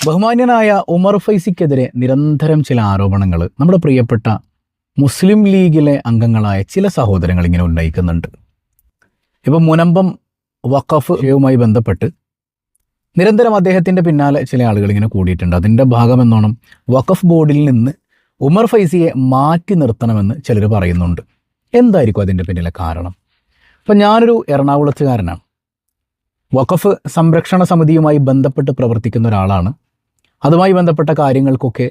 ബഹുമാന്യനായ ഉമർ ഫൈസിക്കെതിരെ നിരന്തരം ചില ആരോപണങ്ങൾ നമ്മുടെ പ്രിയപ്പെട്ട മുസ്ലിം ലീഗിലെ അംഗങ്ങളായ ചില സഹോദരങ്ങൾ ഇങ്ങനെ ഉന്നയിക്കുന്നുണ്ട്. ഇപ്പം മുനമ്പം വഖഫ് യുമായി ബന്ധപ്പെട്ട് നിരന്തരം അദ്ദേഹത്തിൻ്റെ പിന്നാലെ ചില ആളുകൾ ഇങ്ങനെ കൂടിയിട്ടുണ്ട്. അതിൻ്റെ ഭാഗമെന്നോണം വഖഫ് ബോർഡിൽ നിന്ന് ഉമർ ഫൈസിയെ മാറ്റി നിർത്തണമെന്ന് ചിലർ പറയുന്നുണ്ട്. എന്തായിരിക്കും അതിൻ്റെ പിന്നിലെ കാരണം? അപ്പം ഞാനൊരു എറണാകുളത്തുകാരനാണ്. വഖഫ് സംരക്ഷണ സമിതിയുമായി ബന്ധപ്പെട്ട് പ്രവർത്തിക്കുന്ന ഒരാളാണ്. അതുമായി ബന്ധപ്പെട്ട കാര്യങ്ങൾക്കൊക്കെ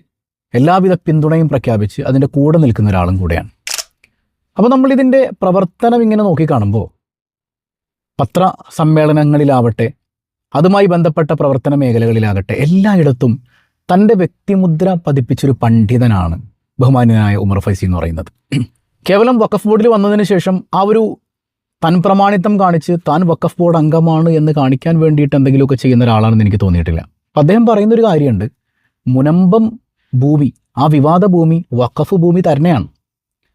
എല്ലാവിധ പിന്തുണയും പ്രഖ്യാപിച്ച് അതിൻ്റെ കൂടെ നിൽക്കുന്ന ഒരാളും കൂടെയാണ്. അപ്പോൾ നമ്മളിതിൻ്റെ പ്രവർത്തനം ഇങ്ങനെ നോക്കിക്കാണുമ്പോൾ പത്ര സമ്മേളനങ്ങളിലാവട്ടെ, അതുമായി ബന്ധപ്പെട്ട പ്രവർത്തന മേഖലകളിലാകട്ടെ, എല്ലായിടത്തും തൻ്റെ വ്യക്തിമുദ്ര പതിപ്പിച്ചൊരു പണ്ഡിതനാണ് ബഹുമാന്യനായ ഉമർ ഫൈസി എന്ന് പറയുന്നത്. കേവലം വഖഫ് ബോർഡിൽ വന്നതിന് ശേഷം ആ ഒരു തൻ പ്രമാണിത്വം കാണിച്ച് താൻ വഖഫ് ബോർഡ് അംഗമാണ് എന്ന് കാണിക്കാൻ വേണ്ടിയിട്ട് എന്തെങ്കിലുമൊക്കെ ചെയ്യുന്ന ഒരാളാണെന്ന് എനിക്ക് തോന്നിയിട്ടില്ല. അപ്പം അദ്ദേഹം പറയുന്നൊരു കാര്യമുണ്ട്, മുനമ്പം ഭൂമി, ആ വിവാദ ഭൂമി വഖഫ് ഭൂമി തന്നെയാണ്.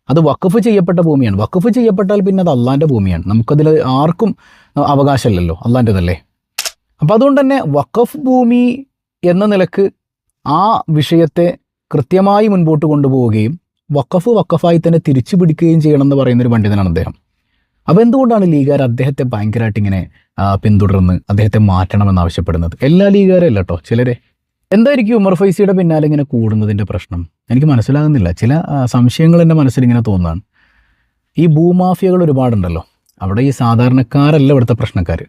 അത് വഖഫ് ചെയ്യപ്പെട്ട ഭൂമിയാണ്. വഖഫ് ചെയ്യപ്പെട്ടാൽ പിന്നെ അത് അള്ളാൻ്റെ ഭൂമിയാണ്. നമുക്കതിൽ ആർക്കും അവകാശമില്ലല്ലോ, അള്ളാൻ്റെതല്ലേ. അപ്പം അതുകൊണ്ട് തന്നെ വഖഫ് ഭൂമി എന്ന നിലക്ക് ആ വിഷയത്തെ കൃത്യമായി മുൻപോട്ട് കൊണ്ടുപോവുകയും വഖഫായി തന്നെ തിരിച്ചു പിടിക്കുകയും ചെയ്യണമെന്ന് പറയുന്നൊരു പണ്ഡിതനാണ് അദ്ദേഹം. അപ്പോൾ എന്തുകൊണ്ടാണ് ലീഗുകാർ അദ്ദേഹത്തെ ഭയങ്കരമായിട്ട് ഇങ്ങനെ പിന്തുടർന്ന് അദ്ദേഹത്തെ മാറ്റണമെന്ന് ആവശ്യപ്പെടുന്നത്? എല്ലാ ലീഗുകാരും അല്ല കേട്ടോ, ചിലരെ. എന്തായിരിക്കും ഉമർ ഫൈസിയുടെ പിന്നാലെ ഇങ്ങനെ കൂടുന്നതിൻ്റെ പ്രശ്നം? എനിക്ക് മനസ്സിലാകുന്നില്ല. ചില സംശയങ്ങൾ എൻ്റെ മനസ്സിൽ ഇങ്ങനെ തോന്നുന്നതാണ്. ഈ ഭൂമാഫിയകൾ ഒരുപാടുണ്ടല്ലോ. അവിടെ ഈ സാധാരണക്കാരല്ല ഇവിടുത്തെ പ്രശ്നക്കാർ.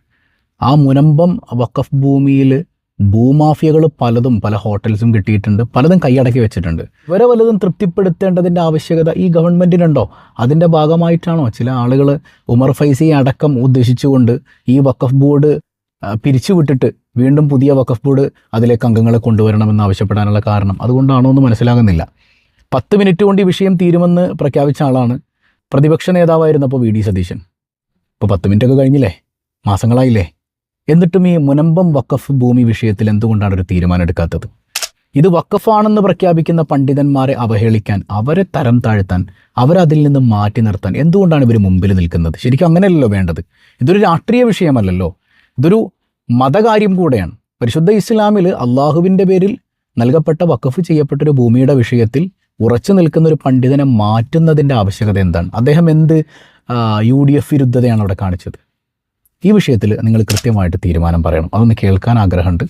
ആ മുനമ്പം വഖഫ് ഭൂമിയിൽ ഭൂമാഫിയകൾ പലതും പല ഹോട്ടൽസും കിട്ടിയിട്ടുണ്ട്, പലതും കൈയടക്കി വെച്ചിട്ടുണ്ട്. ഇവരെ വല്ലതും തൃപ്തിപ്പെടുത്തേണ്ടതിൻ്റെ ആവശ്യകത ഈ ഗവൺമെൻറ്റിനുണ്ടോ? അതിൻ്റെ ഭാഗമായിട്ടാണോ ചില ആളുകൾ ഉമർ ഫൈസിയെ അടക്കം ഉദ്ദേശിച്ചുകൊണ്ട് ഈ വഖഫ് ബോർഡ് പിരിച്ചുവിട്ടിട്ട് വീണ്ടും പുതിയ വഖഫ് ബോർഡ് അതിലേക്ക് അംഗങ്ങളെ കൊണ്ടുവരണമെന്ന് ആവശ്യപ്പെടാനുള്ള കാരണം? അതുകൊണ്ടാണോ എന്ന് മനസ്സിലാകുന്നില്ല. 10 മിനിറ്റ് കൊണ്ട് ഈ വിഷയം തീരുമെന്ന് പ്രഖ്യാപിച്ച ആളാണ് പ്രതിപക്ഷ നേതാവായിരുന്നപ്പോൾ വി.ഡി. സതീശൻ. ഇപ്പോൾ 10 മിനിറ്റൊക്കെ കഴിഞ്ഞില്ലേ, മാസങ്ങളായില്ലേ. എന്നിട്ടും ഈ മുനമ്പം വഖഫ് ഭൂമി വിഷയത്തിൽ എന്തുകൊണ്ടാണ് ഒരു തീരുമാനം എടുക്കാത്തത്? ഇത് വഖഫാണെന്ന് പ്രഖ്യാപിക്കുന്ന പണ്ഡിതന്മാരെ അവഹേളിക്കാൻ, അവരെ തരം താഴ്ത്താൻ, അവരതിൽ നിന്ന് മാറ്റി നിർത്താൻ എന്തുകൊണ്ടാണ് ഇവർ മുമ്പിൽ നിൽക്കുന്നത്? ശരിക്കും അങ്ങനെയല്ലല്ലോ വേണ്ടത്. ഇതൊരു രാഷ്ട്രീയ വിഷയമല്ലല്ലോ, ഇതൊരു മതകാര്യം കൂടെയാണ്. പരിശുദ്ധ ഇസ്ലാമിൽ അള്ളാഹുവിൻ്റെ പേരിൽ നൽകപ്പെട്ട വഖഫ് ചെയ്യപ്പെട്ടൊരു ഭൂമിയുടെ വിഷയത്തിൽ ഉറച്ചു നിൽക്കുന്ന ഒരു പണ്ഡിതനെ മാറ്റുന്നതിൻ്റെ ആവശ്യകത എന്താണ്? അദ്ദേഹം എന്ത് UDF വിരുദ്ധതയാണ് അവിടെ കാണിച്ചത്? ഈ വിഷയത്തിൽ നിങ്ങൾ കൃത്യമായിട്ട് തീരുമാനം പറയണം. അതൊന്ന് കേൾക്കാൻ ആഗ്രഹമുണ്ട്.